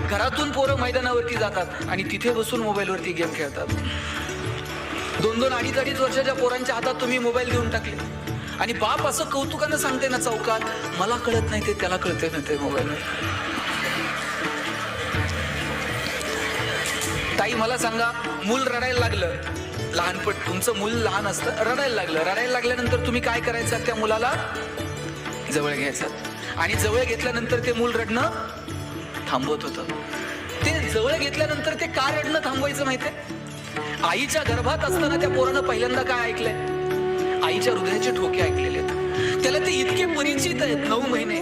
घरातून पोरं मैदानावरती जातात आणि तिथे बसून मोबाईलवरती गेम खेळतात. 2-2, 2.5 वर्षाच्या पोरांच्या हातात तुम्ही मोबाईल देऊन टाकले आणि बाप असं कौतुकानं सांगते ना चौकात, मला कळत नाही ते त्याला कळते ना ते मोबाईल. ताई मला सांगा, मूल रडायला लागलं, लहानपण तुमचं मूल लहान असतं, रडायला लागल्यानंतर तुम्ही काय करायचं? त्या मुलाला जवळ घ्यायचं आणि जवळ घेतल्यानंतर ते मूल रडणं थांबवत होतं. ते जवळ घेतल्यानंतर ते का रडणं थांबवायचं माहितीये? आईच्या गर्भात असताना त्या पोरानं पहिल्यांदा काय ऐकलंय? आईच्या हृदयाचे ठोके ऐकलेले आहेत. त्याला ते इतके परिचित आहेत 9 महिने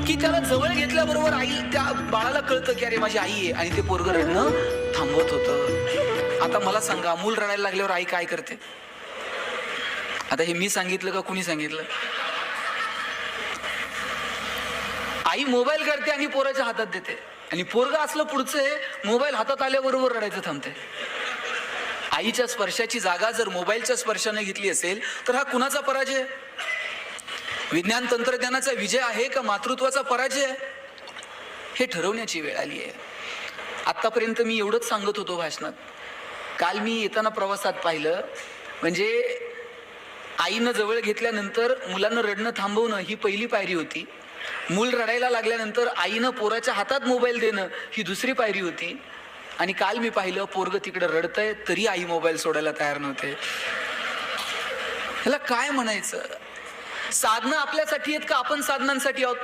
की त्याला जवळ घेतल्याबरोबर आई त्या बाळाला कळतं की अरे माझी आई आहे आणि ते पोरगं रडणं थांबवत होतं. आता मला सांगा, मूल रडायला लागल्यावर आई काय करते? आता हे मी सांगितलं का कुणी सांगितलं? आई मोबाईल काढते आणि पोराच्या हातात देते आणि पोरगा असलं पुढचं आहे, मोबाईल हातात आल्याबरोबर रडायचं थांबते. आईच्या स्पर्शाची जागा जर मोबाईलच्या स्पर्शाने घेतली असेल तर हा कुणाचा पराजय? विज्ञान तंत्रज्ञानाचा विजय आहे का मातृत्वाचा पराजय? हे ठरवण्याची वेळ आली आहे. आतापर्यंत मी एवढंच सांगत होतो भाषणात. काल मी येताना प्रवासात पाहिलं, म्हणजे आईनं जवळ घेतल्यानंतर मुलांना रडणं थांबवणं ही पहिली पायरी होती. मूल रडायला लागल्यानंतर आईनं पोराच्या हातात मोबाईल देणं ही दुसरी पायरी होती. आणि काल मी पाहिलं, पोरगं तिकडे रडतंय तरी आई मोबाईल सोडायला तयार नव्हते. ह्याला काय म्हणायचं? साधनं आपल्यासाठी आहेत का आपण साधनांसाठी आहोत?